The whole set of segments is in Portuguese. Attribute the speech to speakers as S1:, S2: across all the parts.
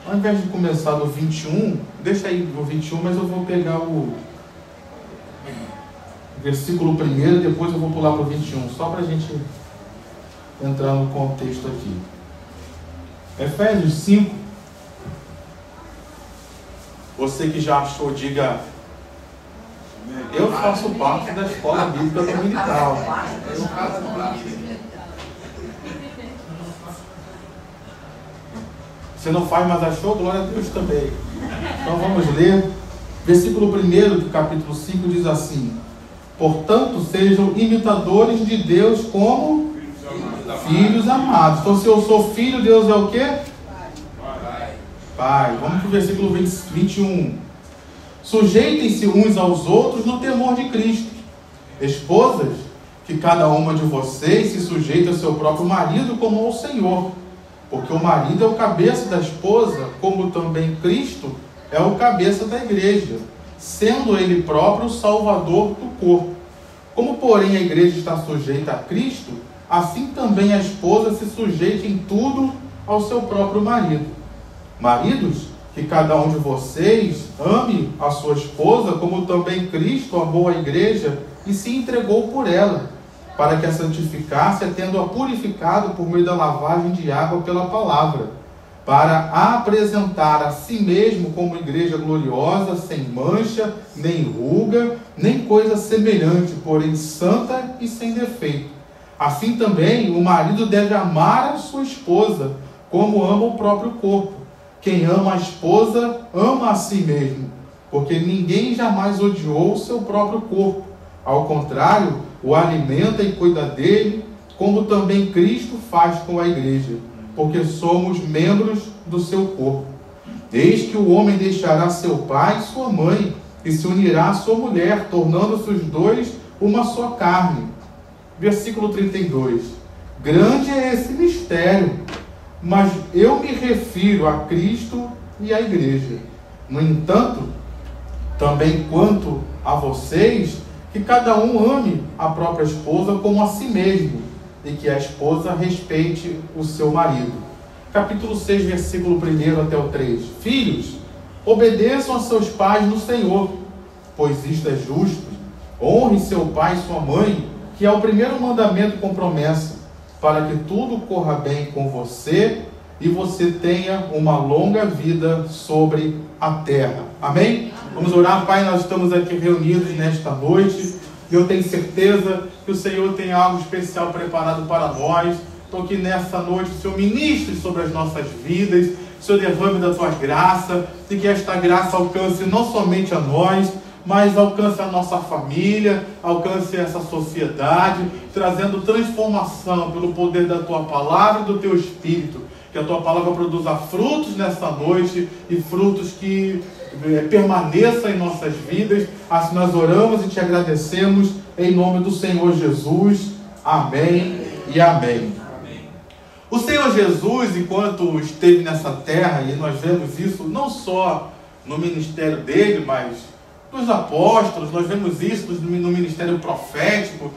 S1: ao invés de começar do 21, deixa aí o 21, mas eu vou pegar o versículo 1, depois eu vou pular para o 21, só para a gente entrar no contexto aqui. Efésios 5. Você que já achou, diga: eu faço parte da escola bíblica dominical. Você não faz, mas achou? Glória a Deus também. Então vamos ler. Versículo 1 do capítulo 5 diz assim: portanto, sejam imitadores de Deus como filhos amados. Então, se eu sou filho, Deus é o quê? Pai. Vamos para o versículo 21. Sujeitem-se uns aos outros no temor de Cristo. Esposas, que cada uma de vocês se sujeite ao seu próprio marido como ao Senhor. Porque o marido é o cabeça da esposa, como também Cristo é o cabeça da igreja, sendo ele próprio o salvador do corpo. Como, porém, a igreja está sujeita a Cristo, assim também a esposa se sujeite em tudo ao seu próprio marido. Maridos, que cada um de vocês ame a sua esposa, como também Cristo amou a igreja e se entregou por ela, para que a santificasse, tendo-a purificado por meio da lavagem de água pela palavra, para a apresentar a si mesmo como igreja gloriosa, sem mancha, nem ruga, nem coisa semelhante, porém santa e sem defeito. Assim também o marido deve amar a sua esposa, como ama o próprio corpo. Quem ama a esposa, ama a si mesmo, porque ninguém jamais odiou o seu próprio corpo. Ao contrário, o alimenta e cuida dele, como também Cristo faz com a igreja, porque somos membros do seu corpo. Eis que o homem deixará seu pai e sua mãe, e se unirá à sua mulher, tornando-se os dois uma só carne. Versículo 32. Grande é esse mistério, mas eu me refiro a Cristo e à igreja. No entanto, também quanto a vocês, que cada um ame a própria esposa como a si mesmo, e que a esposa respeite o seu marido. Capítulo 6, versículo 1 até o 3. Filhos, obedeçam a seus pais no Senhor, pois isto é justo. Honre seu pai e sua mãe, que é o primeiro mandamento com promessa, para que tudo corra bem com você e você tenha uma longa vida sobre a terra. Amém? Vamos orar. Pai, nós estamos aqui reunidos nesta noite e eu tenho certeza que o Senhor tem algo especial preparado para nós. Então que nessa noite o Senhor ministre sobre as nossas vidas, o Senhor derrame da tua graça, e que esta graça alcance não somente a nós, mas alcance a nossa família, alcance essa sociedade, trazendo transformação pelo poder da tua palavra e do teu Espírito. Que a tua palavra produza frutos nessa noite, e frutos que permaneçam em nossas vidas. Assim nós oramos e te agradecemos em nome do Senhor Jesus. Amém e amém. O Senhor Jesus, enquanto esteve nessa terra, e nós vemos isso não só no ministério dele, mas nos apóstolos, nós vemos isso no ministério profético.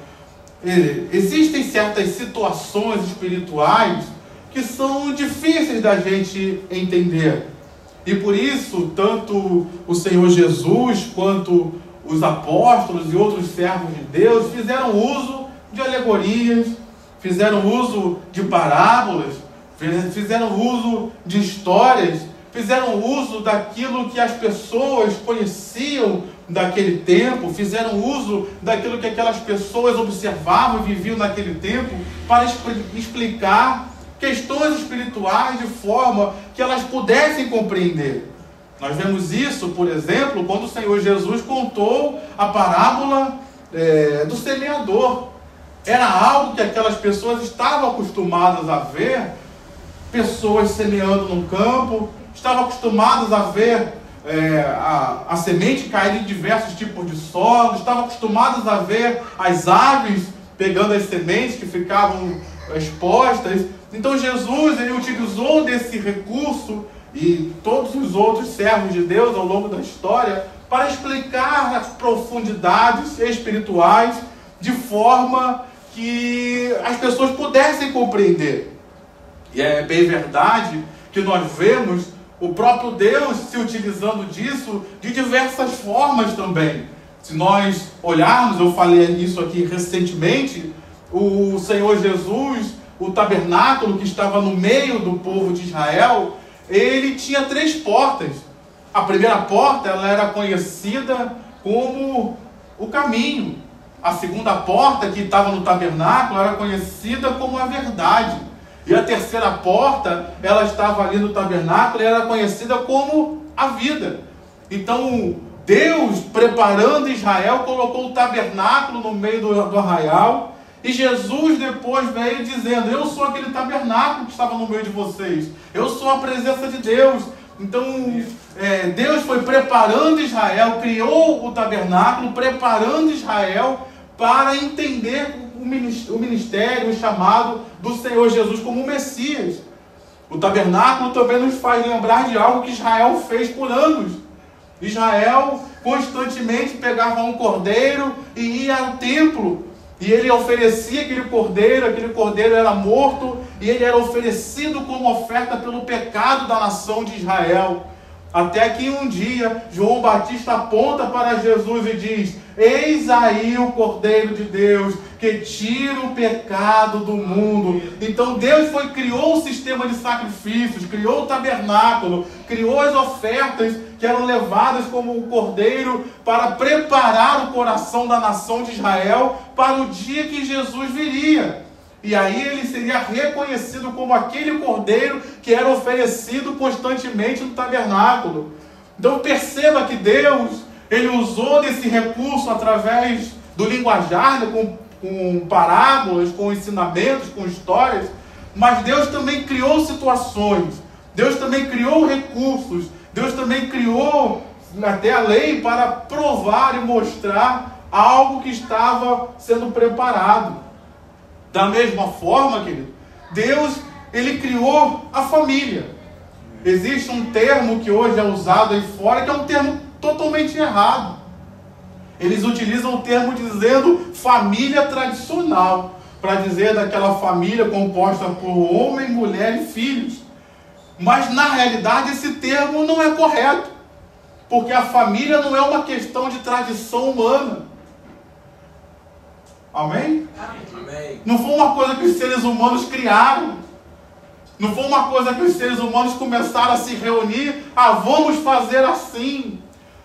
S1: Existem certas situações espirituais que são difíceis da gente entender. E por isso, tanto o Senhor Jesus, quanto os apóstolos e outros servos de Deus fizeram uso de alegorias, fizeram uso de parábolas, fizeram uso de histórias, fizeram uso daquilo que as pessoas conheciam daquele tempo, fizeram uso daquilo que aquelas pessoas observavam e viviam naquele tempo, para explicar questões espirituais de forma que elas pudessem compreender. Nós vemos isso, por exemplo, quando o Senhor Jesus contou a parábola do semeador. Era algo que aquelas pessoas estavam acostumadas a ver, pessoas semeando num campo, estavam acostumadas a ver a semente cair em diversos tipos de solo, estavam acostumadas a ver as aves pegando as sementes que ficavam expostas. Então Jesus, ele utilizou desse recurso, e todos os outros servos de Deus ao longo da história, para explicar as profundidades espirituais de forma que as pessoas pudessem compreender. E é bem verdade que nós vemos o próprio Deus se utilizando disso de diversas formas também. Se nós olharmos, eu falei isso aqui recentemente, o Senhor Jesus, o tabernáculo que estava no meio do povo de Israel, ele tinha 3 portas. A primeira porta, ela era conhecida como o caminho. A segunda porta, que estava no tabernáculo, era conhecida como a verdade. E a terceira porta, ela estava ali no tabernáculo e era conhecida como a vida. Então, Deus, preparando Israel, colocou o tabernáculo no meio do arraial. E Jesus depois veio dizendo: eu sou aquele tabernáculo que estava no meio de vocês. Eu sou a presença de Deus. Então, Deus foi preparando Israel, criou o tabernáculo, preparando Israel para entender o ministério, o chamado do Senhor Jesus como Messias. O tabernáculo também nos faz lembrar de algo que Israel fez por anos. Israel constantemente pegava um cordeiro e ia ao templo. E ele oferecia aquele cordeiro era morto, e ele era oferecido como oferta pelo pecado da nação de Israel. Até que um dia, João Batista aponta para Jesus e diz: eis aí o Cordeiro de Deus, que tira o pecado do mundo. Então Deus criou o sistema de sacrifícios, criou o tabernáculo, criou as ofertas que eram levadas como o cordeiro para preparar o coração da nação de Israel para o dia que Jesus viria. E aí ele seria reconhecido como aquele cordeiro que era oferecido constantemente no tabernáculo. Então perceba que Deus, ele usou desse recurso através do linguajar, com parábolas, com ensinamentos, com histórias, mas Deus também criou situações, Deus também criou recursos, Deus também criou até a lei para provar e mostrar algo que estava sendo preparado. Da mesma forma, querido, Deus, ele criou a família. Existe um termo que hoje é usado aí fora, que é um termo totalmente errado. Eles utilizam o termo dizendo família tradicional, para dizer daquela família composta por homem, mulher e filhos. Mas na realidade esse termo não é correto, porque a família não é uma questão de tradição humana. Amém? Amém? Não foi uma coisa que os seres humanos criaram. Não foi uma coisa que os seres humanos começaram a se reunir. Vamos fazer assim.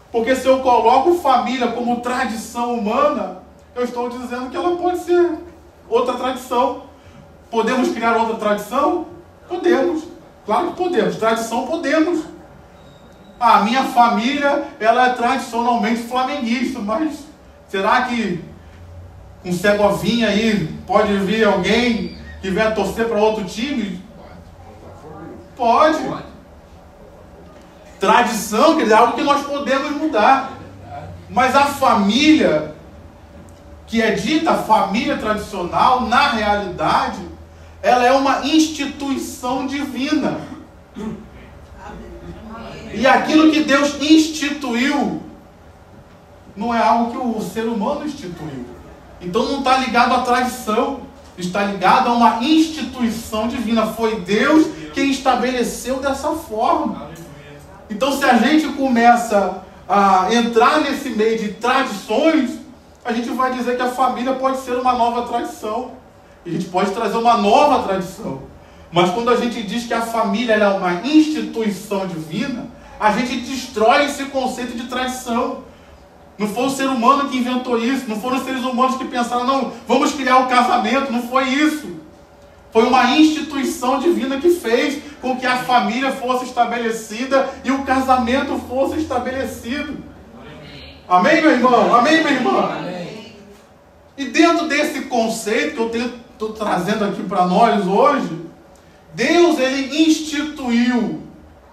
S1: Porque se eu coloco família como tradição humana, eu estou dizendo que ela pode ser outra tradição. Podemos criar outra tradição? Podemos. Claro que podemos. Tradição podemos. A minha família, ela é tradicionalmente flamenguista, mas será que com Segovinha aí pode vir alguém que venha torcer para outro time? Pode. Tradição, quer dizer, é algo que nós podemos mudar. Mas a família, que é dita família tradicional, na realidade, ela é uma instituição divina. E aquilo que Deus instituiu não é algo que o ser humano instituiu. Então não está ligado à tradição, está ligado a uma instituição divina. Foi Deus quem estabeleceu dessa forma. Então se a gente começa a entrar nesse meio de tradições, a gente vai dizer que a família pode ser uma nova tradição. A gente pode trazer uma nova tradição. Mas quando a gente diz que a família é uma instituição divina, a gente destrói esse conceito de tradição. Não foi o ser humano que inventou isso, não foram os seres humanos que pensaram, não, vamos criar o casamento, não foi isso. Foi uma instituição divina que fez com que a família fosse estabelecida e o casamento fosse estabelecido. Amém, meu irmão? Amém, minha irmã? Amém. E dentro desse conceito que eu estou trazendo aqui para nós hoje, Deus, ele instituiu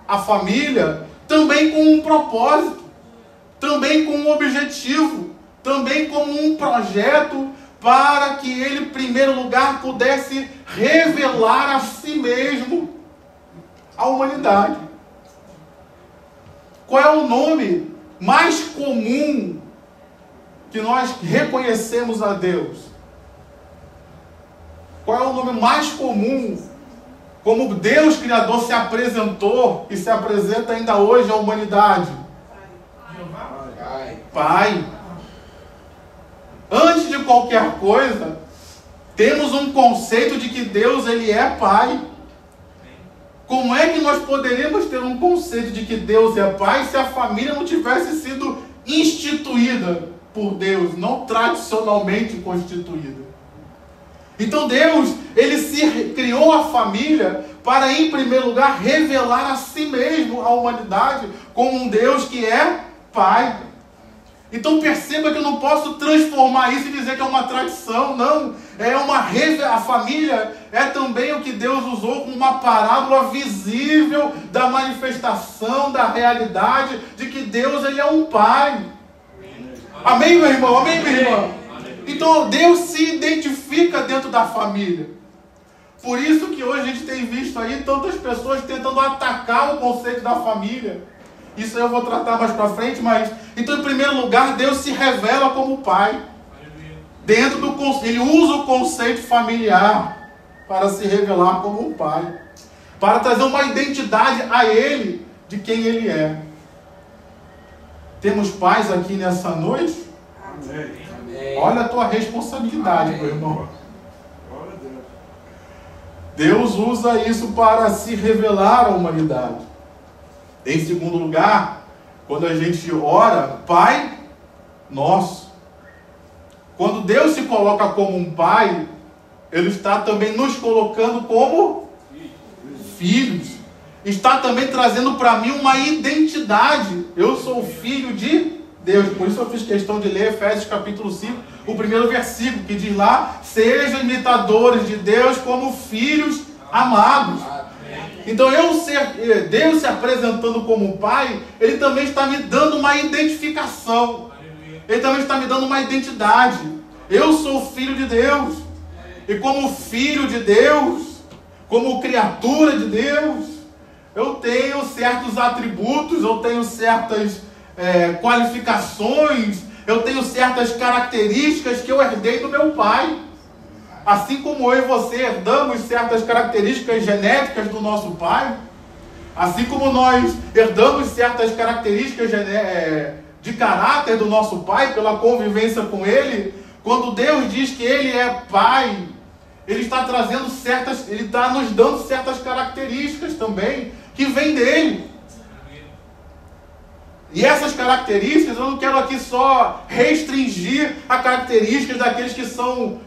S1: a família também com um propósito, também com um objetivo, também como um projeto para que ele, em primeiro lugar, pudesse revelar a si mesmo à humanidade. Qual é o nome mais comum que nós reconhecemos a Deus? Qual é o nome mais comum como Deus Criador se apresentou e se apresenta ainda hoje à humanidade? Pai. Antes de qualquer coisa, temos um conceito de que Deus, Ele é Pai. Como é que nós poderíamos ter um conceito de que Deus é Pai se a família não tivesse sido instituída por Deus, não tradicionalmente constituída? Então Deus, Ele criou a família para, em primeiro lugar, revelar a si mesmo à humanidade como um Deus que é Pai. Então perceba que eu não posso transformar isso e dizer que é uma tradição, não. A família é também o que Deus usou como uma parábola visível da manifestação, da realidade de que Deus, Ele é um Pai. Amém, meu irmão? Amém, minha irmã? Então Deus se identifica dentro da família. Por isso que hoje a gente tem visto aí tantas pessoas tentando atacar o conceito da família. Isso eu vou tratar mais para frente, mas... Então, em primeiro lugar, Deus se revela como Pai. Dentro do conceito, Ele usa o conceito familiar para se revelar como um Pai. Para trazer uma identidade a Ele, de quem Ele é. Temos pais aqui nessa noite? Amém. Olha a tua responsabilidade, meu irmão. Deus usa isso para se revelar à humanidade. Em segundo lugar, quando a gente ora, Pai Nosso. Quando Deus se coloca como um Pai, Ele está também nos colocando como filhos. Está também trazendo para mim uma identidade. Eu sou filho de Deus. Por isso eu fiz questão de ler Efésios capítulo 5, o primeiro versículo, que diz lá: sejam imitadores de Deus como filhos amados. Então Deus se apresentando como Pai, Ele também está me dando uma identificação. Ele também está me dando uma identidade. Eu sou filho de Deus. E como filho de Deus, como criatura de Deus, eu tenho certos atributos, eu tenho certas qualificações, eu tenho certas características que eu herdei do meu Pai. Assim como eu e você herdamos certas características genéticas do nosso Pai, assim como nós herdamos certas características de caráter do nosso Pai, pela convivência com Ele, quando Deus diz que Ele é Pai, Ele está trazendo Ele está nos dando certas características também, que vêm dEle. E essas características, eu não quero aqui só restringir a características daqueles que são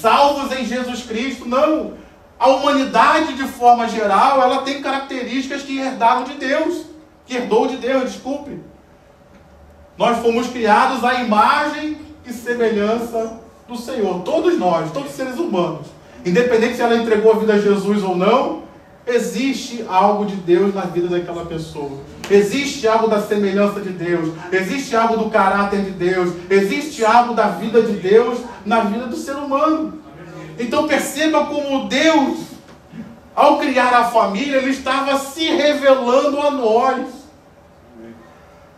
S1: salvos em Jesus Cristo. Não. A humanidade, de forma geral, ela tem características que herdaram de Deus. Que herdou de Deus, desculpe. Nós fomos criados à imagem e semelhança do Senhor. Todos nós, todos os seres humanos. Independente se ela entregou a vida a Jesus ou não, existe algo de Deus na vida daquela pessoa. Existe algo da semelhança de Deus. Existe algo do caráter de Deus. Existe algo da vida de Deus na vida do ser humano. Então perceba como Deus, ao criar a família, Ele estava se revelando a nós.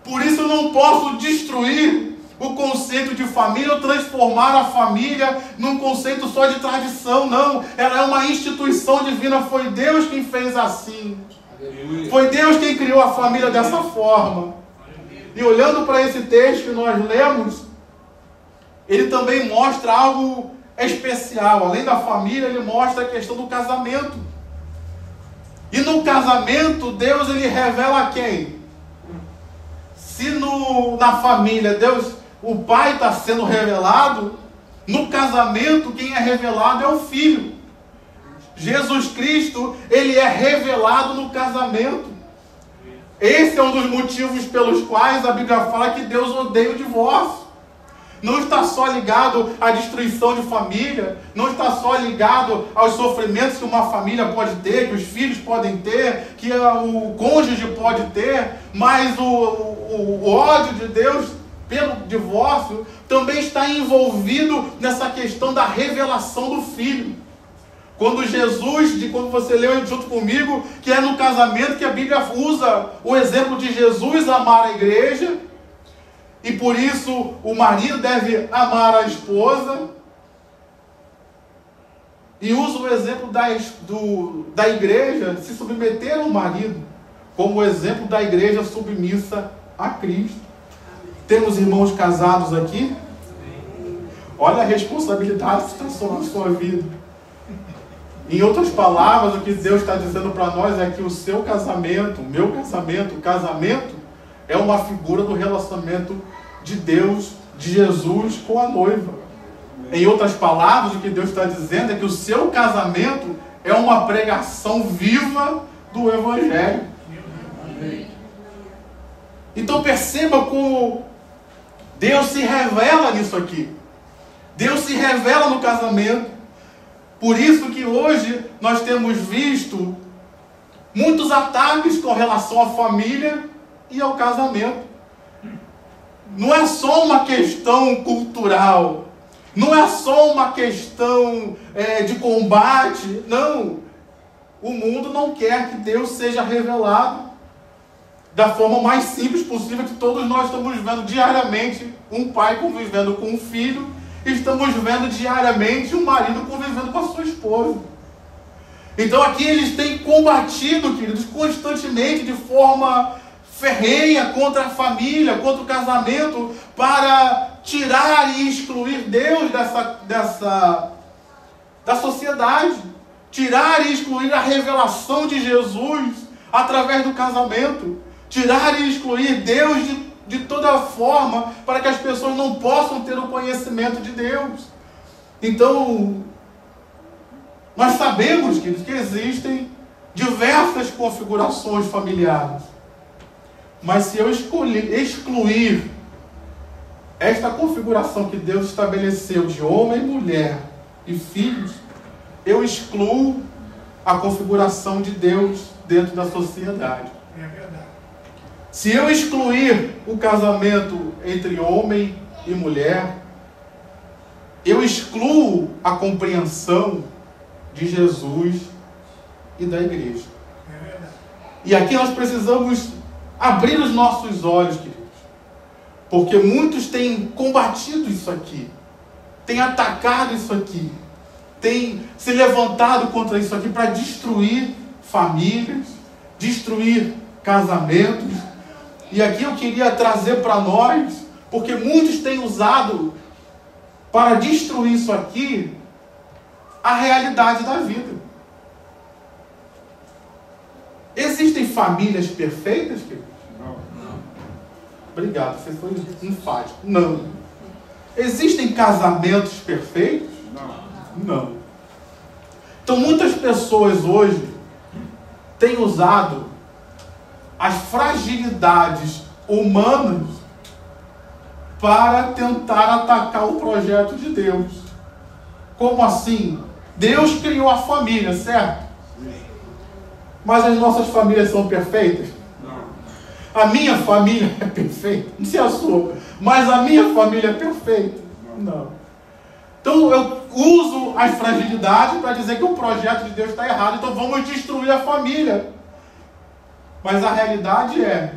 S1: Por isso eu não posso destruir o conceito de família ou transformar a família num conceito só de tradição. Não, ela é uma instituição divina. Foi Deus quem fez assim. Foi Deus quem criou a família dessa forma. E olhando para esse texto que nós lemos, ele também mostra algo especial. Além da família, ele mostra a questão do casamento. E no casamento, Deus, ele revela a quem? Se na família, o Pai está sendo revelado, no casamento, quem é revelado é o Filho. Jesus Cristo, Ele é revelado no casamento. Esse é um dos motivos pelos quais a Bíblia fala que Deus odeia o divórcio. Não está só ligado à destruição de família, não está só ligado aos sofrimentos que uma família pode ter, que os filhos podem ter, que o cônjuge pode ter, mas o ódio de Deus pelo divórcio também está envolvido nessa questão da revelação do Filho. Quando quando você leu junto comigo, que é no casamento que a Bíblia usa o exemplo de Jesus amar a igreja, e por isso o marido deve amar a esposa, E uso o exemplo da igreja se submeter ao marido, como o exemplo da igreja submissa a Cristo. Temos irmãos casados aqui? Olha a responsabilidade que está sobre a sua vida. Em outras palavras, o que Deus está dizendo para nós é que o seu casamento, o meu casamento, o casamento é uma figura do relacionamento de Deus, de Jesus com a noiva. Em outras palavras, o que Deus está dizendo é que o seu casamento é uma pregação viva do Evangelho. Então perceba como Deus se revela nisso aqui. Deus se revela no casamento. Por isso que hoje nós temos visto muitos ataques com relação à família e ao casamento. Não é só uma questão cultural. Não é só uma questão de combate. Não. O mundo não quer que Deus seja revelado da forma mais simples possível, que todos nós estamos vendo diariamente um pai convivendo com um filho, e estamos vendo diariamente um marido convivendo com a sua esposa. Então aqui eles têm combatido, queridos, constantemente, de forma ferrenha, contra a família, contra o casamento, para tirar e excluir Deus da sociedade, tirar e excluir a revelação de Jesus através do casamento, tirar e excluir Deus de toda forma, para que as pessoas não possam ter o conhecimento de Deus. Então, nós sabemos, queridos, que existem diversas configurações familiares. Mas se eu excluir esta configuração que Deus estabeleceu de homem, mulher e filhos, eu excluo a configuração de Deus dentro da sociedade.
S2: É verdade.
S1: Se eu excluir o casamento entre homem e mulher, eu excluo a compreensão de Jesus e da igreja.
S2: É verdade.
S1: E aqui nós precisamos abrir os nossos olhos, queridos, porque muitos têm combatido isso aqui, têm atacado isso aqui, têm se levantado contra isso aqui para destruir famílias, destruir casamentos. E aqui eu queria trazer para nós, porque muitos têm usado para destruir isso aqui, a realidade da vida. Existem famílias perfeitas, queridos?
S2: Não.
S1: Obrigado, você foi enfático. Não. Existem casamentos perfeitos? Não. Então muitas pessoas hoje têm usado as fragilidades humanas para tentar atacar o projeto de Deus. Como assim? Deus criou a família, certo? Mas as nossas famílias são perfeitas?
S2: Não.
S1: A minha família é perfeita? Não sei a sua, mas a minha família é perfeita? Não. Então eu uso as fragilidades para dizer que o projeto de Deus está errado, então vamos destruir a família. Mas a realidade é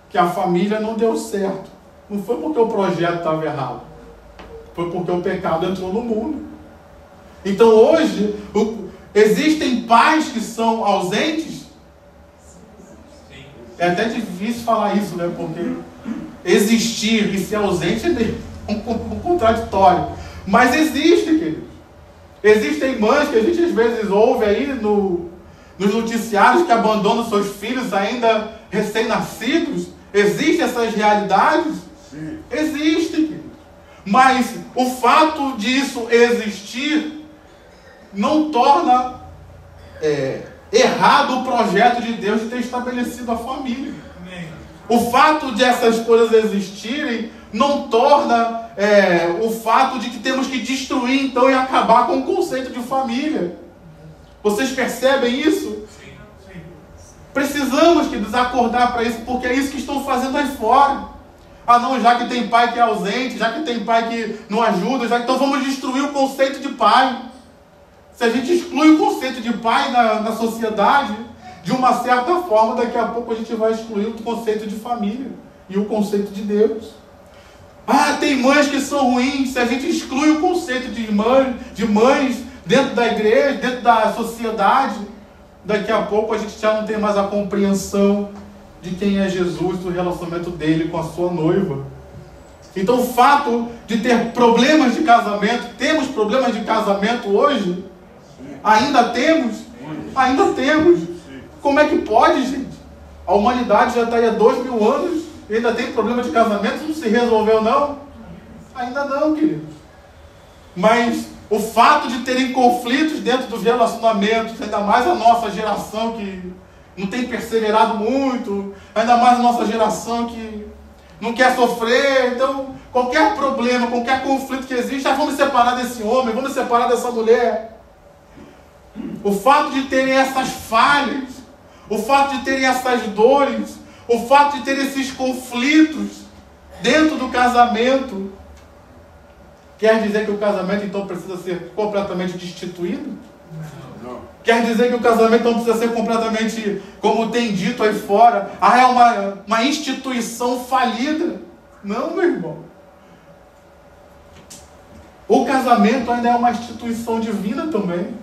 S1: que a família não deu certo. Não foi porque o projeto estava errado, foi porque o pecado entrou no mundo. Então hoje existem pais que são ausentes? É até difícil falar isso, né? Porque existir e ser ausente é um contraditório. Mas existe, queridos. Existem mães que a gente às vezes ouve aí nos noticiários que abandonam seus filhos ainda recém-nascidos. Existem essas realidades?
S2: Sim.
S1: Existe, queridos. Mas o fato disso existir não torna errado o projeto de Deus de ter estabelecido a família.
S2: Amém.
S1: O fato de essas coisas existirem não torna o fato de que temos que destruir então e acabar com o conceito de família. Vocês percebem isso?
S2: Sim. Sim.
S1: Precisamos que nos acordar para isso, porque é isso que estão fazendo aí fora. Ah não, já que tem pai que é ausente, já que tem pai que não ajuda, então vamos destruir o conceito de pai. Se a gente exclui o conceito de pai na sociedade, de uma certa forma, daqui a pouco a gente vai excluir o conceito de família e o conceito de Deus. Ah, tem mães que são ruins. Se a gente exclui o conceito de mães dentro da igreja, dentro da sociedade. Daqui a pouco a gente já não tem mais a compreensão de quem é Jesus, do relacionamento dele com a sua noiva. Então o fato de ter problemas de casamento, temos problemas de casamento hoje? Ainda temos? Ainda temos. Como é que pode, gente? A humanidade já está aí há 2000 anos e ainda tem problema de casamento, não se resolveu não? Ainda não, queridos. Mas o fato de terem conflitos dentro dos relacionamentos, ainda mais a nossa geração que não tem perseverado muito, ainda mais a nossa geração que não quer sofrer, então qualquer problema, qualquer conflito que existe, vamos separar desse homem, vamos separar dessa mulher. O fato de terem essas falhas, o fato de terem essas dores, o fato de terem esses conflitos dentro do casamento, quer dizer que o casamento então precisa ser completamente destituído? Não. Quer dizer que o casamento não precisa ser completamente, como tem dito aí fora, é uma instituição falida? Não, meu irmão. O casamento ainda é uma instituição divina também.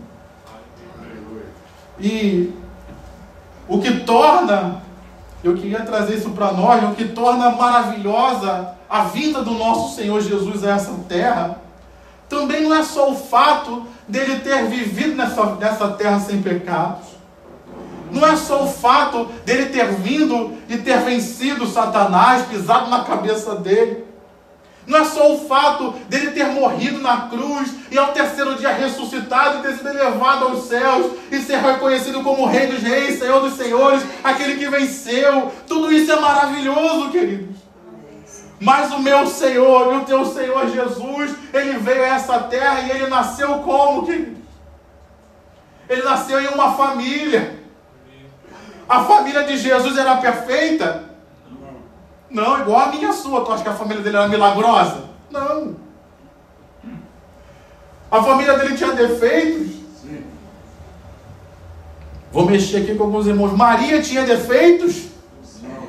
S1: E o que torna, eu queria trazer isso para nós, o que torna maravilhosa a vinda do nosso Senhor Jesus a essa terra, também não é só o fato dele ter vivido nessa terra sem pecados. Não é só o fato dele ter vindo e ter vencido Satanás, pisado na cabeça dele. Não é só o fato dele ter morrido na cruz e ao terceiro dia ressuscitado e ter sido elevado aos céus e ser reconhecido como Rei dos Reis, Senhor dos Senhores, aquele que venceu. Tudo isso é maravilhoso, queridos. Mas o meu Senhor e o teu Senhor Jesus, ele veio a essa terra e ele nasceu como, queridos? Ele nasceu em uma família. A família de Jesus era perfeita? Não, igual a minha e a sua. Tu acha que a família dele era milagrosa? Não. A família dele tinha defeitos? Sim. Vou mexer aqui com alguns irmãos. Maria tinha defeitos? Não.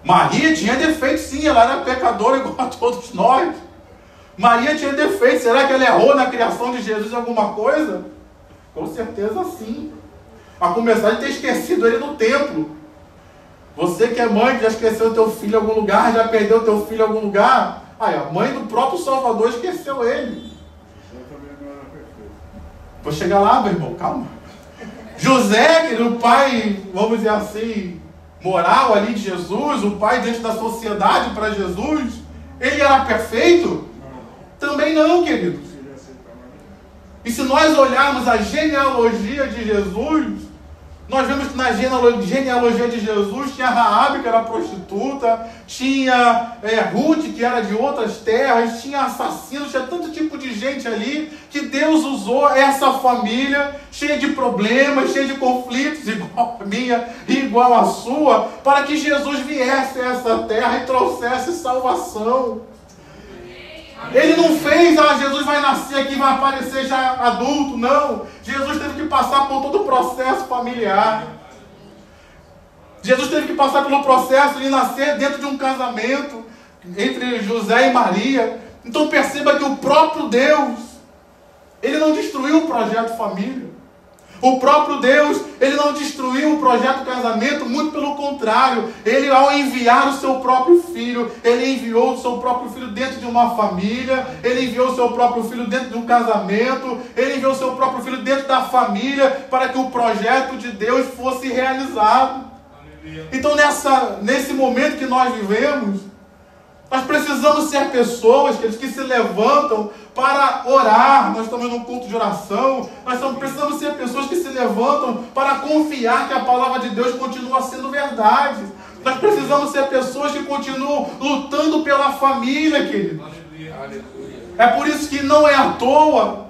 S1: Maria tinha defeitos, sim. Ela era pecadora igual a todos nós. Maria tinha defeitos. Será que ela errou na criação de Jesus em alguma coisa? Com certeza sim. A começar de ter esquecido ele no templo. Você que é mãe, que já esqueceu teu filho em algum lugar, já perdeu teu filho em algum lugar. Aí, a mãe do próprio Salvador esqueceu ele. Vou chegar lá, meu irmão, calma. José, que era o pai, vamos dizer assim, moral ali de Jesus, o pai dentro da sociedade para Jesus, ele era perfeito? Também não, queridos. E se nós olharmos a genealogia de Jesus, nós vemos que na genealogia de Jesus tinha Raabe, que era prostituta, tinha Ruth, que era de outras terras, tinha assassinos, tinha tanto tipo de gente ali, que Deus usou essa família, cheia de problemas, cheia de conflitos, igual a minha e igual a sua, para que Jesus viesse a essa terra e trouxesse salvação. Ele não fez, Jesus vai nascer aqui, vai aparecer já adulto, não. Jesus teve que passar por todo o processo familiar. Jesus teve que passar pelo processo de nascer dentro de um casamento entre José e Maria. Então perceba que o próprio Deus, ele não destruiu o projeto família. O próprio Deus, ele não destruiu o projeto casamento, muito pelo contrário. Ele, ao enviar o seu próprio filho, ele enviou o seu próprio filho dentro de uma família, ele enviou o seu próprio filho dentro de um casamento, ele enviou o seu próprio filho dentro da família, para que o projeto de Deus fosse realizado. Então, nesse momento que nós vivemos, nós precisamos ser pessoas que se levantam para orar. Nós estamos num culto de oração. Precisamos ser pessoas que se levantam para confiar que a palavra de Deus continua sendo verdade. Nós precisamos ser pessoas que continuam lutando pela família, queridos. É por isso que não é à toa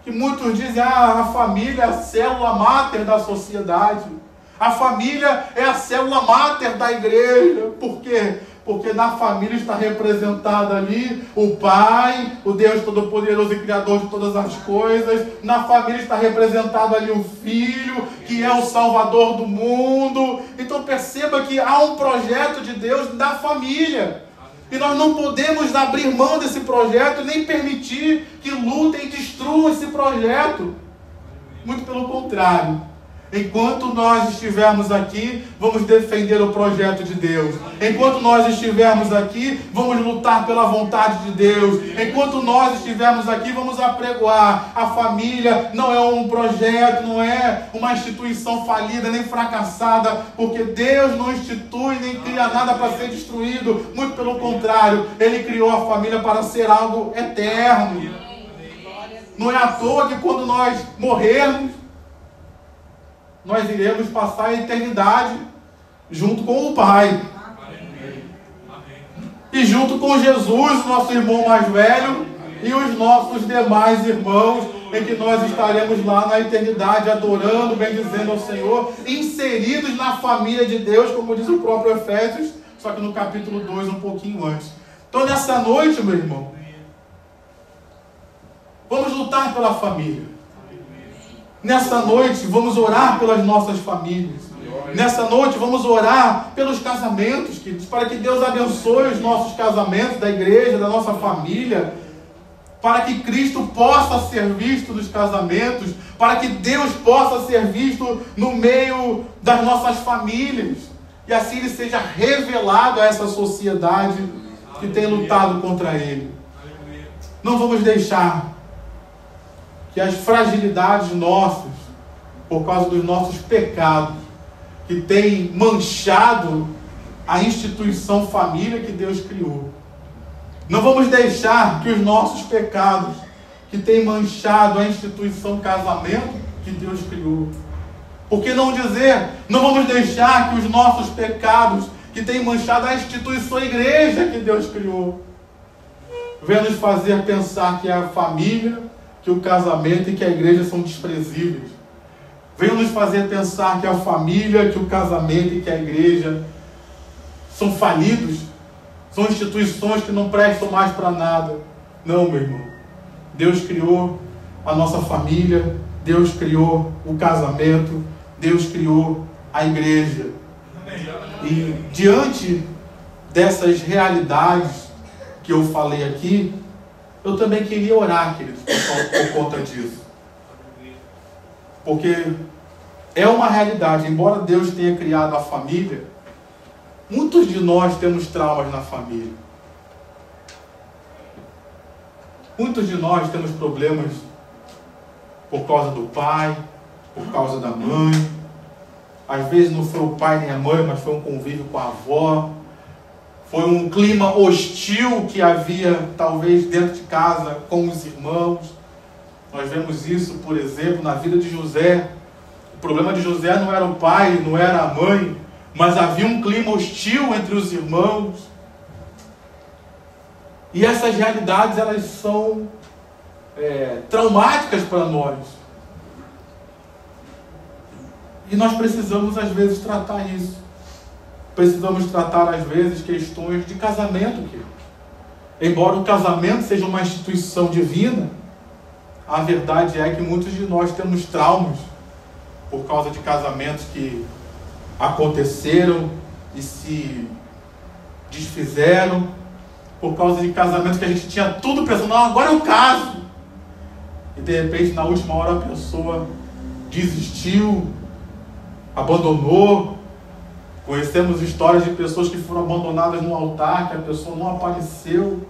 S1: que muitos dizem: a família é a célula máter da sociedade. A família é a célula máter da igreja. Por quê? Porque na família está representado ali o Pai, o Deus Todo-Poderoso e Criador de todas as coisas. Na família está representado ali o Filho, que é o Salvador do mundo. Então perceba que há um projeto de Deus da família. E nós não podemos abrir mão desse projeto, nem permitir que lutem e destruam esse projeto. Muito pelo contrário. Enquanto nós estivermos aqui, vamos defender o projeto de Deus. Enquanto nós estivermos aqui, vamos lutar pela vontade de Deus. Enquanto nós estivermos aqui, vamos apregoar. A família não é um projeto, não é uma instituição falida nem fracassada, porque Deus não institui nem cria nada para ser destruído. Muito pelo contrário, Ele criou a família para ser algo eterno. Não é à toa que quando nós morrermos, nós iremos passar a eternidade junto com o Pai. E junto com Jesus, nosso irmão mais velho, e os nossos demais irmãos, em que nós estaremos lá na eternidade, adorando, bendizendo ao Senhor, inseridos na família de Deus, como diz o próprio Efésios, só que no capítulo 2, um pouquinho antes. Então, nessa noite, meu irmão, vamos lutar pela família. Nessa noite, vamos orar pelas nossas famílias. Nessa noite, vamos orar pelos casamentos, queridos, para que Deus abençoe os nossos casamentos, da igreja, da nossa família, para que Cristo possa ser visto nos casamentos, para que Deus possa ser visto no meio das nossas famílias, e assim Ele seja revelado a essa sociedade que tem lutado contra Ele. Não vamos deixar que as fragilidades nossas, por causa dos nossos pecados, que tem manchado a instituição família que Deus criou. Não vamos deixar que os nossos pecados, que tem manchado a instituição casamento que Deus criou. Por que não dizer, não vamos deixar que os nossos pecados, que tem manchado a instituição igreja que Deus criou, venha nos fazer pensar que a família, que o casamento e que a igreja são desprezíveis. Venham nos fazer pensar que a família, que o casamento e que a igreja são falidos, são instituições que não prestam mais para nada. Não, meu irmão. Deus criou a nossa família, Deus criou o casamento, Deus criou a igreja. E diante dessas realidades que eu falei aqui, eu também queria orar, queridos, por conta disso. Porque é uma realidade, embora Deus tenha criado a família, muitos de nós temos traumas na família. Muitos de nós temos problemas por causa do pai, por causa da mãe. Às vezes não foi o pai nem a mãe, mas foi um convívio com a avó. Foi um clima hostil que havia, talvez, dentro de casa com os irmãos. Nós vemos isso, por exemplo, na vida de José. O problema de José não era o pai, não era a mãe, mas havia um clima hostil entre os irmãos. E essas realidades, elas são traumáticas para nós. E nós precisamos, às vezes, tratar isso. Precisamos tratar, às vezes, questões de casamento. Embora o casamento seja uma instituição divina, a verdade é que muitos de nós temos traumas por causa de casamentos que aconteceram e se desfizeram, por causa de casamentos que a gente tinha tudo pensando, não, agora eu caso. E de repente, na última hora, a pessoa desistiu, abandonou. Conhecemos histórias de pessoas que foram abandonadas no altar, que a pessoa não apareceu.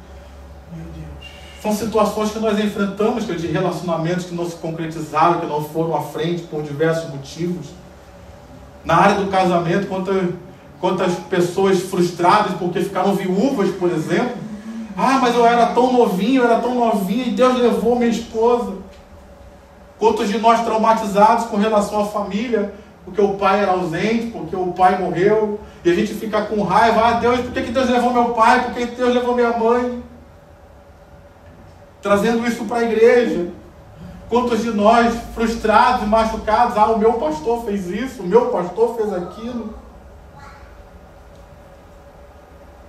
S1: Meu Deus. São situações que nós enfrentamos, de relacionamentos que não se concretizaram, que não foram à frente por diversos motivos. Na área do casamento, quantas pessoas frustradas porque ficaram viúvas, por exemplo. Ah, mas eu era tão novinho, eu era tão novinha, e Deus levou minha esposa. Quantos de nós traumatizados com relação à família, porque o pai era ausente, porque o pai morreu, e a gente fica com raiva, ah, Deus, por que Deus levou meu pai, por que Deus levou minha mãe? Trazendo isso para a igreja. Quantos de nós frustrados, machucados, ah, o meu pastor fez isso, o meu pastor fez aquilo.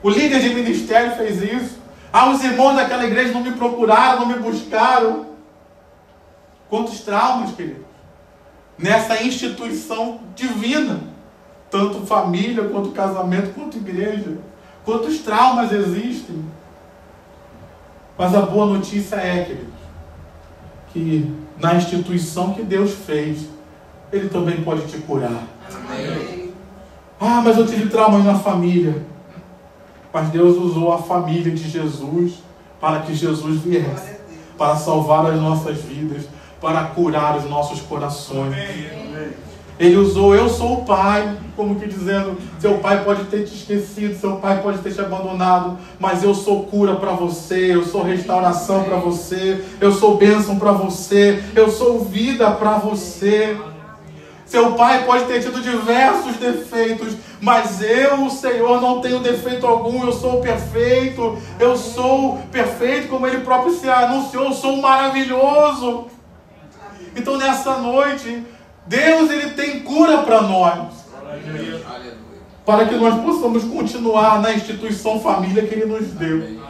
S1: O líder de ministério fez isso. Ah, os irmãos daquela igreja não me procuraram, não me buscaram. Quantos traumas, queridos, nessa instituição divina, tanto família, quanto casamento, quanto igreja. quantos traumas existem. Mas a boa notícia é, queridos, que na instituição que Deus fez, Ele também pode te curar.
S3: Amém.
S1: Ah, mas eu tive traumas na família. Mas Deus usou a família de Jesus para que Jesus viesse, para salvar as nossas vidas, para curar os nossos corações. Ele usou, eu sou o pai, como que dizendo, seu pai pode ter te esquecido, seu pai pode ter te abandonado, mas eu sou cura para você, eu sou restauração para você, eu sou bênção para você, eu sou vida para você. Seu pai pode ter tido diversos defeitos, mas eu, o Senhor, não tenho defeito algum, eu sou perfeito, como Ele próprio se anunciou, eu sou maravilhoso. Então nessa noite, Deus, Ele tem cura para nós, para que nós possamos continuar na instituição família que Ele nos deu,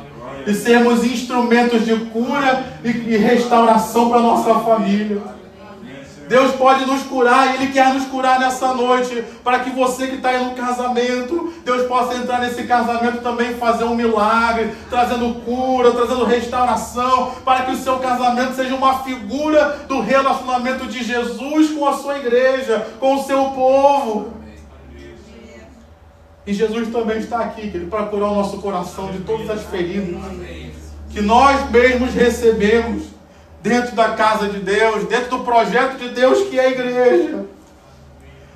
S1: e sermos instrumentos de cura e restauração para a nossa família. Deus pode nos curar, e Ele quer nos curar nessa noite, para que você que está aí no casamento, Deus possa entrar nesse casamento também e fazer um milagre, trazendo cura, trazendo restauração, para que o seu casamento seja uma figura do relacionamento de Jesus com a sua igreja, com o seu povo. E Jesus também está aqui, querido, para curar o nosso coração de todas as feridas que nós mesmos recebemos dentro da casa de Deus, dentro do projeto de Deus que é a igreja.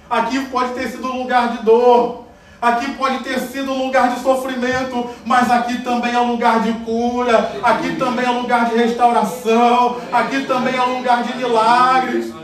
S1: Aqui pode ter sido um lugar de dor, aqui pode ter sido um lugar de sofrimento, mas aqui também é um lugar de cura, aqui também é um lugar de restauração, aqui também é um lugar de milagres.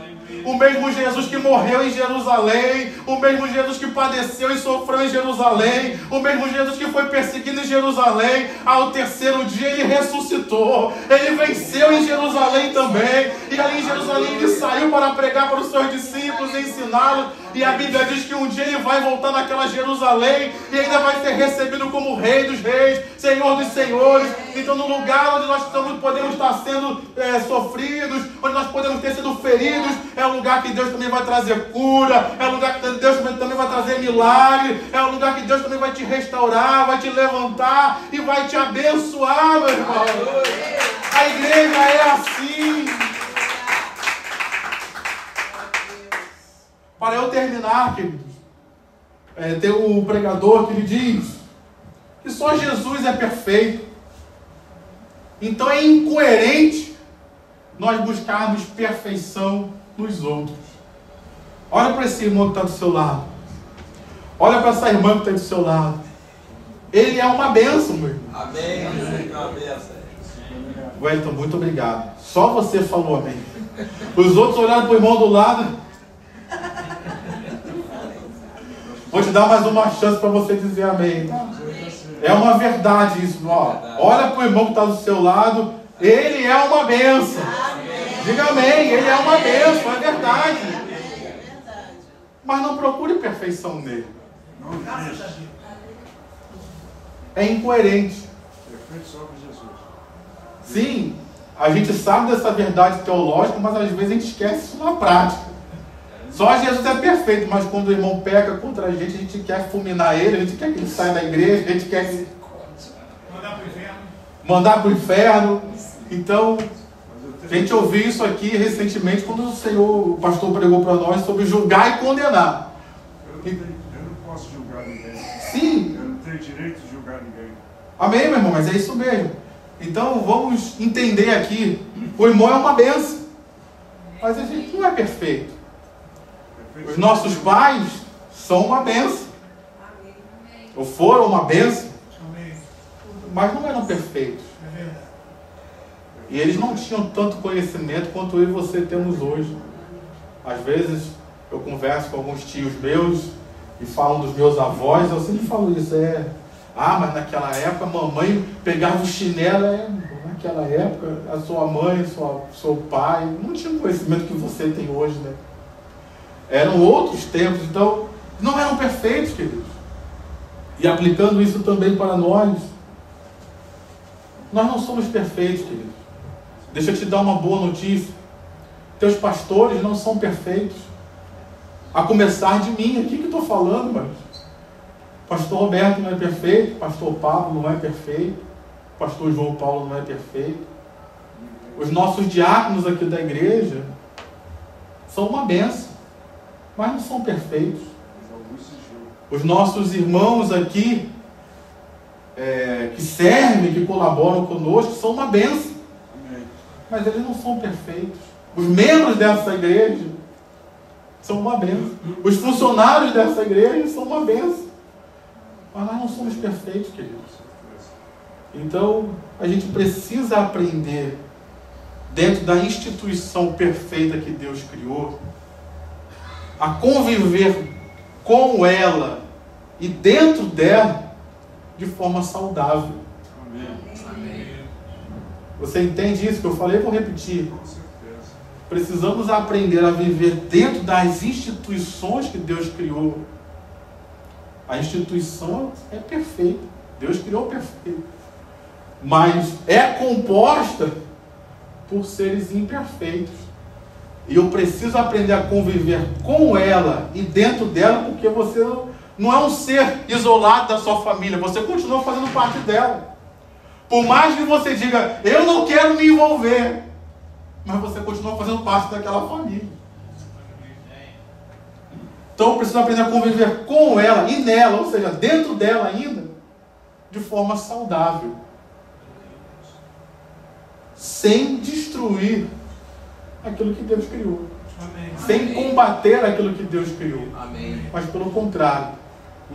S1: O mesmo Jesus que morreu em Jerusalém, o mesmo Jesus que padeceu e sofreu em Jerusalém, o mesmo Jesus que foi perseguido em Jerusalém, ao terceiro dia Ele ressuscitou, Ele venceu em Jerusalém também, e ali em Jerusalém Ele saiu para pregar para os seus discípulos e ensiná-los, e a Bíblia diz que um dia Ele vai voltar naquela Jerusalém, e ainda vai ser recebido como Rei dos Reis, Senhor dos Senhores. Então no lugar onde nós podemos estar sendo sofridos, onde nós podemos ter sido feridos, é um lugar que Deus também vai trazer cura, é um lugar que Deus também vai trazer milagre, é um lugar que Deus também vai te restaurar, vai te levantar e vai te abençoar, meu irmão. A igreja é assim. Para eu terminar, queridos, tem um pregador que ele diz que só Jesus é perfeito. Então é incoerente nós buscarmos perfeição nos outros. Olha para esse irmão que está do seu lado. Olha para essa irmã que está do seu lado. Ele é uma bênção, meu irmão.
S3: Amém. Uma bênção.
S1: Wellington, muito obrigado. Só você falou amém. Os outros olharam para o irmão do lado. Vou te dar mais uma chance para você dizer amém. É uma verdade isso. Ó. Olha para o irmão que está do seu lado. Ele é uma bênção. Diga amém. Ele é uma bênção. É verdade. Mas não procure perfeição nele. É incoerente. Sim, a gente sabe dessa verdade teológica, mas às vezes a gente esquece isso na prática. Só Jesus é perfeito, mas quando o irmão peca contra a gente quer fulminar ele, a gente quer que ele saia da igreja, a gente quer que mandar para o inferno. Então, a gente ouviu isso aqui recentemente quando o pastor pregou para nós sobre julgar e condenar.
S2: Eu não posso julgar ninguém.
S1: Sim.
S2: Eu não tenho direito de julgar ninguém.
S1: Amém, meu irmão, mas é isso mesmo. Então vamos entender aqui, o irmão é uma bênção, mas a gente não é perfeito. Os nossos pais são uma bênção, ou foram uma bênção, mas não eram perfeitos. E eles não tinham tanto conhecimento quanto eu e você temos hoje. Às vezes eu converso com alguns tios meus e falam dos meus avós, eu sempre falo isso, mas naquela época a mamãe pegava o chinelo, naquela época a sua mãe, seu pai, não tinha o conhecimento que você tem hoje, né? Eram outros tempos, então não eram perfeitos, queridos. E aplicando isso também para nós não somos perfeitos, queridos. Deixa eu te dar uma boa notícia. Teus pastores não são perfeitos. A começar de mim, aqui que estou falando, mas Pastor Roberto não é perfeito, pastor Pablo não é perfeito, pastor João Paulo não é perfeito. Os nossos diáconos aqui da igreja são uma benção, mas não são perfeitos. Os nossos irmãos aqui, que servem, que colaboram conosco, são uma benção, mas eles não são perfeitos. Os membros dessa igreja são uma benção. Os funcionários dessa igreja são uma benção. Mas nós não somos perfeitos, queridos. Então, a gente precisa aprender, dentro da instituição perfeita que Deus criou, a conviver com ela e dentro dela de forma saudável.
S2: Amém.
S1: Você entende isso que eu falei? Vou repetir. Precisamos aprender a viver dentro das instituições que Deus criou. A instituição é perfeita. Deus criou perfeito. Mas é composta por seres imperfeitos. E eu preciso aprender a conviver com ela e dentro dela, porque você não é um ser isolado da sua família. Você continua fazendo parte dela. Por mais que você diga, eu não quero me envolver, mas você continua fazendo parte daquela família. Então eu preciso aprender a conviver com ela e nela, ou seja, dentro dela ainda, de forma saudável. Sem destruir aquilo que Deus criou. Amém. Sem combater aquilo que Deus criou. Amém. Mas pelo contrário,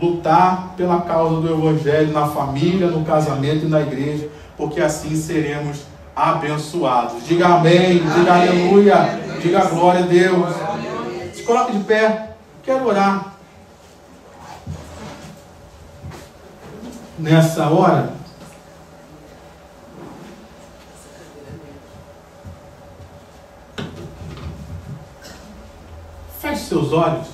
S1: lutar pela causa do Evangelho na família, no casamento e na igreja, porque assim seremos abençoados. Diga amém, diga aleluia, diga glória a Deus. Se coloque de pé. Quero orar nessa hora. Feche seus olhos.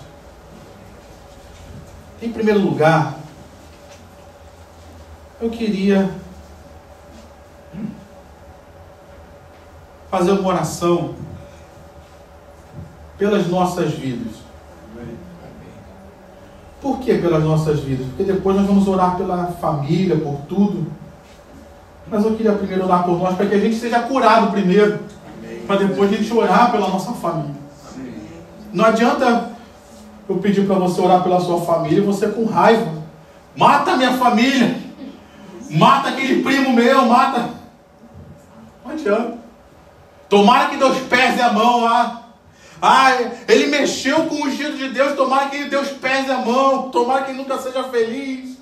S1: Em primeiro lugar, eu queria fazer uma oração pelas nossas vidas. Por que pelas nossas vidas? Porque depois nós vamos orar pela família, por tudo. Mas eu queria primeiro orar por nós, para que a gente seja curado primeiro, para depois a gente orar pela nossa família. Não adianta eu pedir para você orar pela sua família e você com raiva. Mata minha família. Mata aquele primo meu, mata. Não adianta. Tomara que Deus pese a mão lá. Ele mexeu com o ungido de Deus, tomara que Deus pese a mão, tomara que ele nunca seja feliz.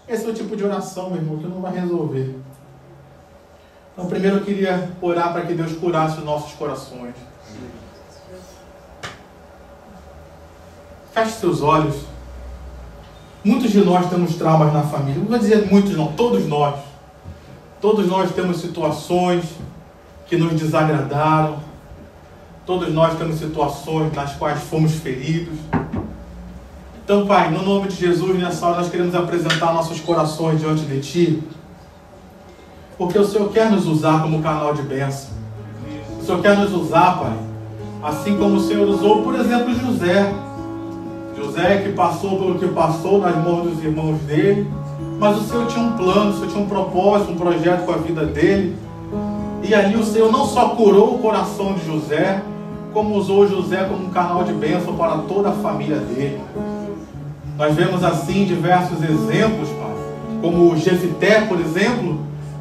S1: Esse é o tipo de oração, meu irmão, que não vai resolver. Então, primeiro eu queria orar para que Deus curasse os nossos corações. Feche seus olhos. Muitos de nós temos traumas na família. Não vou dizer muitos não, todos nós. Todos nós temos situações que nos desagradaram. Todos nós temos situações nas quais fomos feridos. Então, Pai, no nome de Jesus, nessa hora nós queremos apresentar nossos corações diante de Ti, porque o Senhor quer nos usar como canal de bênção. O Senhor quer nos usar, Pai, assim como o Senhor usou, por exemplo, José. José que passou pelo que passou nas mãos dos irmãos dele, mas o Senhor tinha um plano, o Senhor tinha um propósito, um projeto com a vida dele. E ali o Senhor não só curou o coração de José, como usou José como um canal de bênção para toda a família dele. Nós vemos assim diversos exemplos, Pai, como Jefité, por exemplo,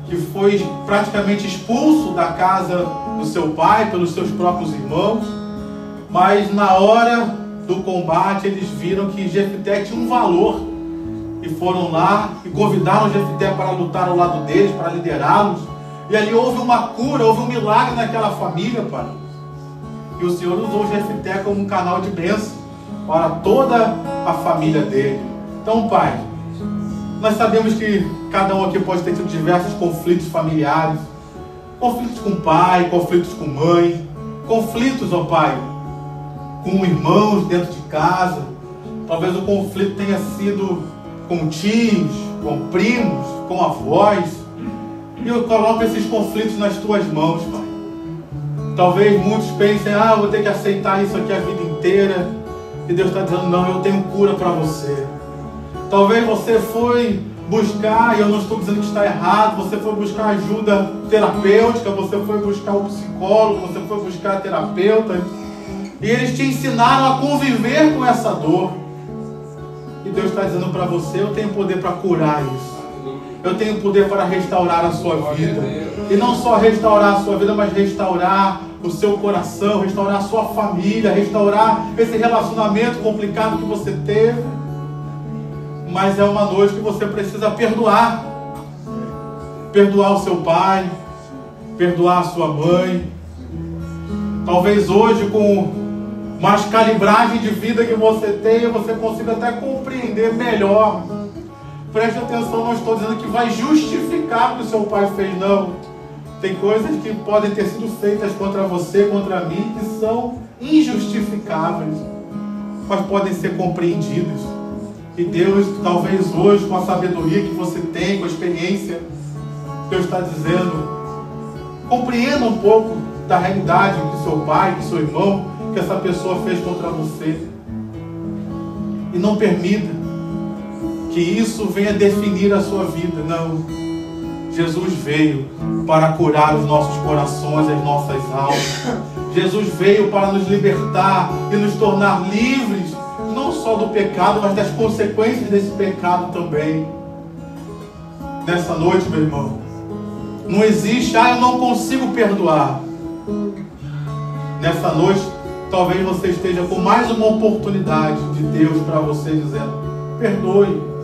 S1: que foi praticamente expulso da casa do seu pai pelos seus próprios irmãos, mas na hora do combate eles viram que Jefité tinha um valor e foram lá e convidaram Jefité para lutar ao lado deles, para liderá-los, e ali houve uma cura, houve um milagre naquela família, Pai. E o Senhor usou Jefité como um canal de bênção para toda a família dele. Então, Pai, nós sabemos que cada um aqui pode ter tido diversos conflitos familiares. Conflitos com pai, conflitos com mãe, conflitos, ó Pai, com irmãos dentro de casa. Talvez o conflito tenha sido com tios, com primos, com avós. E eu coloco esses conflitos nas Tuas mãos, Pai. Talvez muitos pensem, eu vou ter que aceitar isso aqui a vida inteira. E Deus está dizendo, não, eu tenho cura para você. Talvez você foi buscar, e eu não estou dizendo que está errado, você foi buscar ajuda terapêutica, você foi buscar um psicólogo, você foi buscar terapeuta, e eles te ensinaram a conviver com essa dor. E Deus está dizendo para você: eu tenho poder para curar isso. Eu tenho poder para restaurar a sua vida. E não só restaurar a sua vida, mas restaurar o seu coração, restaurar a sua família, restaurar esse relacionamento complicado que você teve. Mas é uma noite que você precisa perdoar. Perdoar o seu pai, perdoar a sua mãe. Talvez hoje, com mais calibragem de vida que você tenha, você consiga até compreender melhor. Preste atenção, não estou dizendo que vai justificar o que o seu pai fez, não. Tem coisas que podem ter sido feitas contra você, contra mim, que são injustificáveis, mas podem ser compreendidas. E Deus, talvez hoje, com a sabedoria que você tem, com a experiência, Deus está dizendo: compreenda um pouco da realidade que seu pai, que seu irmão, que essa pessoa fez contra você. E não permita que isso venha definir a sua vida. Não. Jesus veio para curar os nossos corações, as nossas almas. Jesus veio para nos libertar e nos tornar livres, não só do pecado, mas das consequências desse pecado também. Nessa noite, meu irmão, não existe: eu não consigo perdoar. Nessa noite, talvez você esteja com mais uma oportunidade de Deus para você, dizendo: perdoe.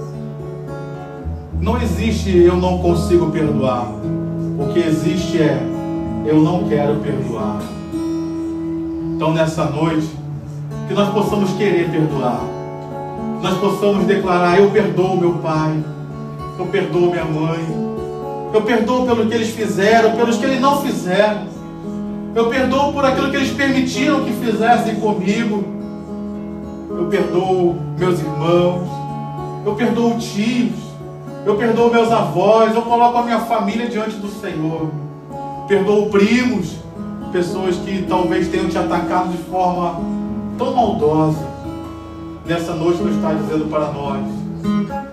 S1: Não existe eu não consigo perdoar. O que existe é eu não quero perdoar. Então nessa noite, que nós possamos querer perdoar. Que nós possamos declarar: eu perdoo meu pai, eu perdoo minha mãe, eu perdoo pelo que eles fizeram, pelos que eles não fizeram, eu perdoo por aquilo que eles permitiram que fizessem comigo, eu perdoo meus irmãos, eu perdoo tios, eu perdoo meus avós, eu coloco a minha família diante do Senhor. Perdoo primos, pessoas que talvez tenham te atacado de forma tão maldosa. Nessa noite Deus está dizendo para nós: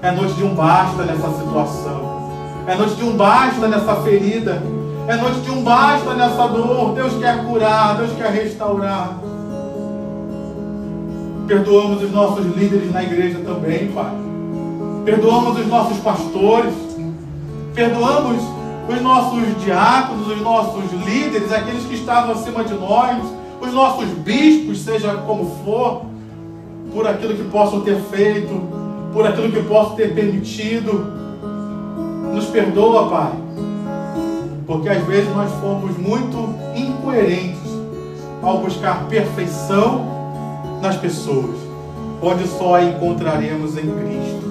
S1: é noite de um basta nessa situação. É noite de um basta nessa ferida. É noite de um basta nessa dor. Deus quer curar, Deus quer restaurar. Perdoamos os nossos líderes na igreja também, Pai. Perdoamos os nossos pastores, perdoamos os nossos diáconos, os nossos líderes, aqueles que estavam acima de nós, os nossos bispos, seja como for, por aquilo que possam ter feito, por aquilo que possam ter permitido. Nos perdoa, Pai, porque às vezes nós fomos muito incoerentes ao buscar perfeição nas pessoas, onde só a encontraremos em Cristo.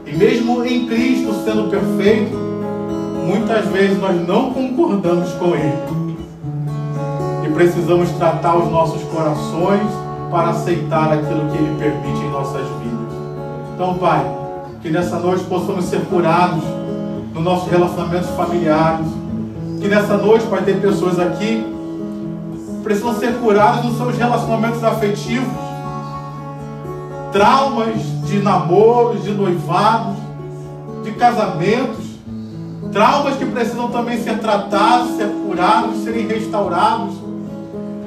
S1: E mesmo em Cristo sendo perfeito, muitas vezes nós não concordamos com Ele. E precisamos tratar os nossos corações para aceitar aquilo que Ele permite em nossas vidas. Então, Pai, que nessa noite possamos ser curados nos nossos relacionamentos familiares. Que nessa noite, Pai, tem pessoas aqui que precisam ser curadas nos seus relacionamentos afetivos. Traumas de namoros, de noivados, de casamentos, traumas que precisam também ser tratados, ser curados, serem restaurados,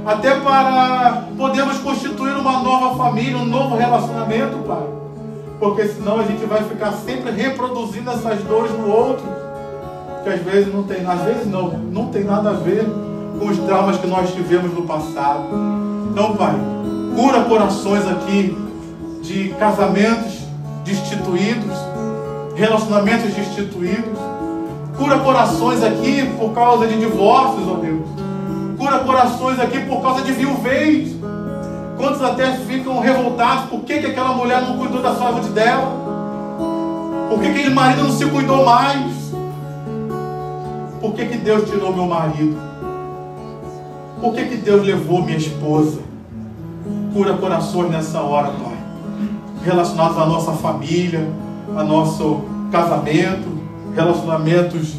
S1: até para podermos constituir uma nova família, um novo relacionamento, Pai, porque senão a gente vai ficar sempre reproduzindo essas dores no outro, que às vezes não tem nada a ver com os traumas que nós tivemos no passado. Então, Pai, cura corações aqui de casamentos destituídos, relacionamentos destituídos. Cura corações aqui por causa de divórcios, ó Deus. Cura corações aqui por causa de viuvez. Quantos até ficam revoltados? Por que aquela mulher não cuidou da saúde dela? Por que aquele marido não se cuidou mais? Por que Deus tirou meu marido? Por que Deus levou minha esposa? Cura corações nessa hora, Pai, relacionados à nossa família, ao nosso casamento, relacionamentos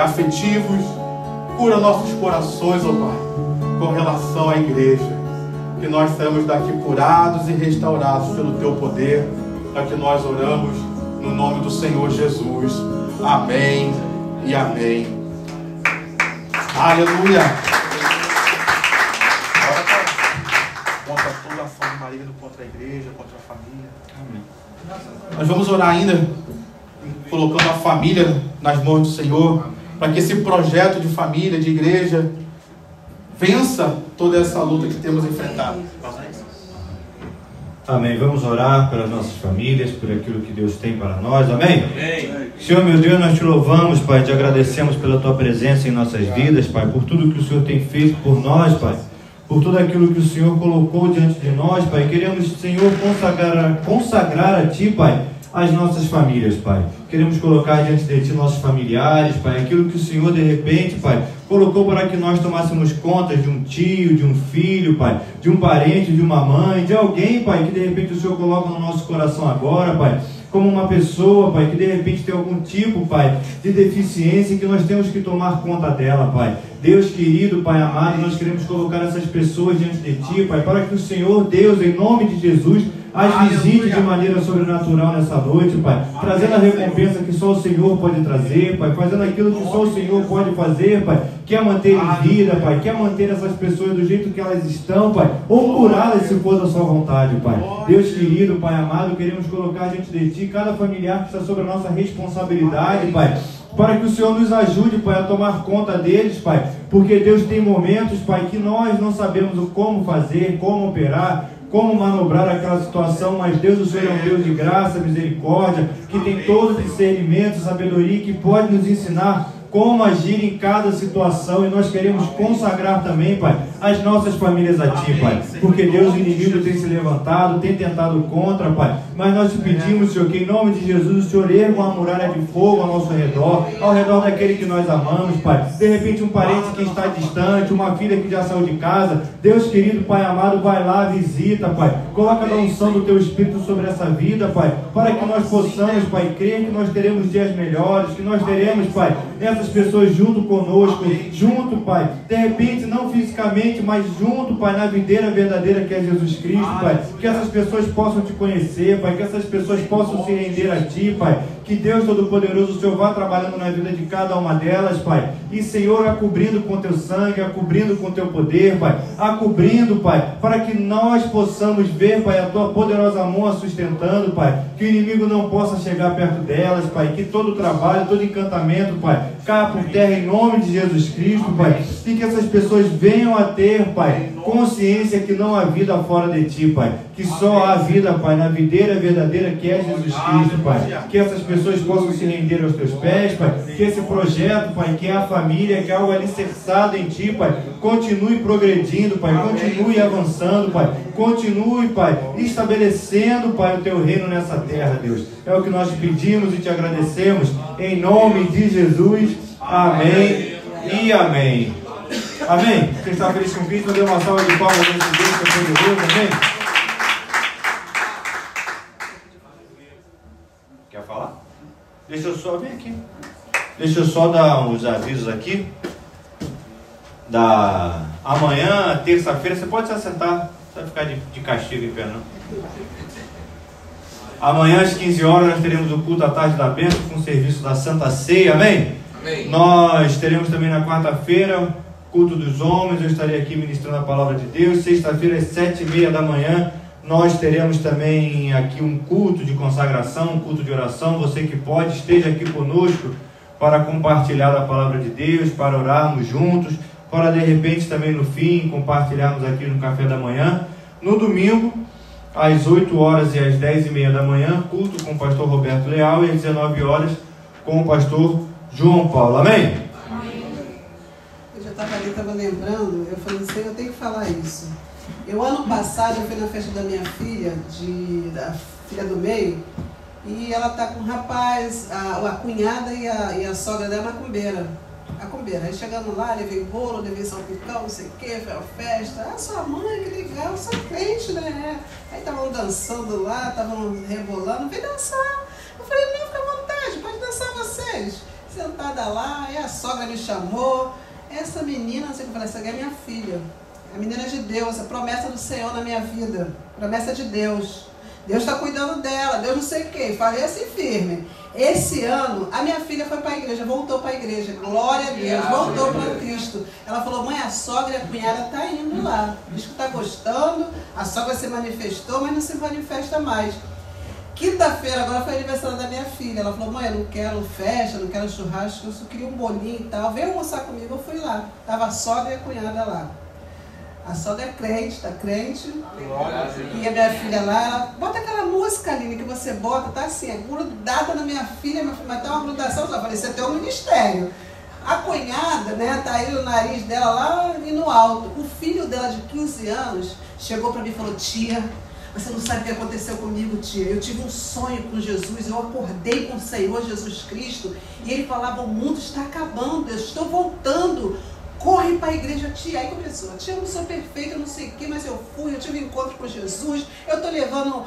S1: afetivos. Cura nossos corações, ó Pai, com relação à igreja. Que nós saímos daqui curados e restaurados pelo Teu poder. para que nós oramos no nome do Senhor Jesus. Amém e amém. Aleluia. Contra toda a ação do marido, contra a igreja, contra a família. Amém. Nós vamos orar ainda, colocando a família nas mãos do Senhor, para que esse projeto de família, de igreja, vença toda essa luta que temos enfrentado.
S4: Amém. Vamos orar pelas nossas famílias, por aquilo que Deus tem para nós. Amém?
S3: Amém.
S4: Senhor, meu Deus, nós te louvamos, Pai, te agradecemos pela tua presença em nossas vidas, Pai, por tudo que o Senhor tem feito por nós, Pai, por tudo aquilo que o Senhor colocou diante de nós, Pai. Queremos, Senhor, consagrar a Ti, Pai, as nossas famílias, Pai. Queremos colocar diante de Ti nossos familiares, Pai, aquilo que o Senhor, de repente, Pai, colocou para que nós tomássemos conta de um tio, de um filho, Pai, de um parente, de uma mãe, de alguém, Pai, que de repente o Senhor coloca no nosso coração agora, Pai, como uma pessoa, Pai, que de repente tem algum tipo, Pai, de deficiência que nós temos que tomar conta dela, Pai. Deus querido, Pai amado, nós queremos colocar essas pessoas diante de Ti, Pai, para que o Senhor, Deus, em nome de Jesus, as visite de maneira sobrenatural nessa noite, Pai, trazendo a recompensa que só o Senhor pode trazer, Pai, fazendo aquilo que só o Senhor pode fazer, Pai, quer manter em vida, Pai, quer manter essas pessoas do jeito que elas estão, Pai, ou curá-las se for da sua vontade, Pai. Deus querido, Pai amado, queremos colocar diante de Ti cada familiar que está sobre a nossa responsabilidade, Pai, para que o Senhor nos ajude, Pai, a tomar conta deles, Pai, porque Deus tem momentos, Pai, que nós não sabemos o como fazer, como operar, como manobrar aquela situação, mas Deus, o Senhor é um Deus de graça, misericórdia, que tem todo discernimento, sabedoria, que pode nos ensinar como agir em cada situação, e nós queremos consagrar também, Pai, as nossas famílias a Ti, Pai, porque Deus, o inimigo tem se levantado, tem tentado contra, Pai, mas nós te pedimos, Senhor, que em nome de Jesus o Senhor erga uma muralha de fogo ao nosso redor, ao redor daquele que nós amamos, Pai, de repente um parente que está distante, uma filha que já saiu de casa, Deus querido, Pai amado, vai lá, visita, Pai, coloca a unção do Teu Espírito sobre essa vida, Pai, para que nós possamos, Pai, crer que nós teremos dias melhores, que nós teremos, Pai, essas pessoas junto conosco, junto, Pai, de repente não fisicamente, mas junto, Pai, na videira verdadeira que é Jesus Cristo, Pai, que essas pessoas possam Te conhecer, Pai, que essas pessoas possam se render a Ti, Pai, que Deus Todo-Poderoso, o Senhor vá trabalhando na vida de cada uma delas, Pai, e Senhor, a cobrindo com Teu sangue, a cobrindo com Teu poder, Pai, a cobrindo, Pai, para que nós possamos ver, Pai, a Tua poderosa mão a sustentando, Pai, que o inimigo não possa chegar perto delas, Pai, que todo trabalho, todo encantamento, Pai, caia por terra em nome de Jesus Cristo, Pai, e que essas pessoas venham a ter, Pai, consciência que não há vida fora de Ti, Pai, que só há vida, Pai, na videira verdadeira que é Jesus Cristo, Pai, que essas pessoas possam se render aos Teus pés, Pai, que esse projeto, Pai, que é a família, que é algo alicerçado em Ti, Pai, continue progredindo, Pai, continue avançando, Pai, continue, Pai, estabelecendo, Pai, o Teu reino nessa terra, Deus, é o que nós te pedimos e Te agradecemos, em nome de Jesus, amém e amém. Amém? Quem está feliz com Cristo, dê uma salva de palmas nesse Deus que é poderoso, amém? Quer falar? Deixa eu só vir aqui. Deixa eu só dar uns avisos aqui. Amanhã, terça-feira, você pode se assentar, não vai ficar de castigo em pé, não. Amanhã às 15 horas nós teremos o culto à tarde da bênção com o serviço da Santa Ceia, amém? Amém. Nós teremos também na quarta-feira culto dos homens, eu estarei aqui ministrando a palavra de Deus. Sexta-feira às 7h30 da manhã nós teremos também aqui um culto de consagração, um culto de oração. Você que pode, esteja aqui conosco para compartilhar a palavra de Deus, para orarmos juntos, para de repente também no fim compartilharmos aqui no café da manhã. No domingo, às 8 horas e às 10h30 da manhã, culto com o pastor Roberto Leal, e às 19 horas com o pastor João Paulo. Amém?
S5: Amém. Eu já estava lembrando, eu falei assim, eu tenho que falar isso. Ano passado, eu fui na festa da minha filha, da filha do meio, e ela tá com um rapaz, a cunhada e a sogra dela macumbeira. Aí chegando lá, levei bolo, levei salpicão, não sei o que, foi a festa. Sua mãe, que legal, sou crente, né? Aí estavam dançando lá, estavam rebolando, vem dançar. Eu falei, não, fica à vontade, pode dançar vocês. Sentada lá, aí a sogra me chamou. Essa menina, não sei o que eu falei, essa aqui é minha filha. A menina é de Deus, a promessa do Senhor na minha vida. Promessa de Deus. Deus está cuidando dela, Deus não sei o quê. Falei assim firme. Esse ano, a minha filha foi para a igreja, voltou para a igreja. Glória a Deus, voltou para Cristo. Ela falou, mãe, a sogra e a cunhada estão indo lá. Diz que está gostando, a sogra se manifestou, mas não se manifesta mais. Quinta-feira, agora foi aniversário da minha filha. Ela falou, mãe, eu não quero festa, não quero churrasco, eu só queria um bolinho e tal. Veio almoçar comigo, eu fui lá. Estava a sogra e a cunhada lá. A sogra é crente, está crente. E a minha filha lá, ela bota aquela música, Aline, que você bota, tá assim, é grudada na minha filha, mas tá uma grudação, eu falei, você tem um ministério. A cunhada, né, tá aí o nariz dela lá e no alto. O filho dela de 15 anos chegou para mim e falou, tia, você não sabe o que aconteceu comigo, tia. Eu tive um sonho com Jesus, eu acordei com o Senhor Jesus Cristo e ele falava, o mundo está acabando, eu estou voltando. Corre para a igreja, tia. Aí começou, tia, eu não sou perfeita, eu não sei o que, mas eu fui, eu tive um encontro com Jesus, eu estou levando,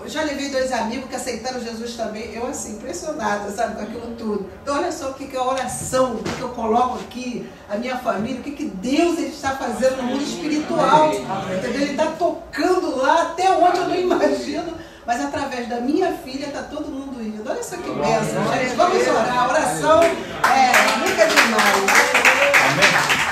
S5: já levei 2 amigos que aceitaram Jesus também, eu assim, impressionada, sabe, com aquilo tudo. Então olha só o que é a oração, o que eu coloco aqui, a minha família, o que Deus ele está fazendo no mundo espiritual, entendeu? Ele está tocando lá, até onde eu não imagino, mas através da minha filha está todo mundo indo. Olha só que bênção, gente, vamos orar, a oração é rica demais.
S1: Amém.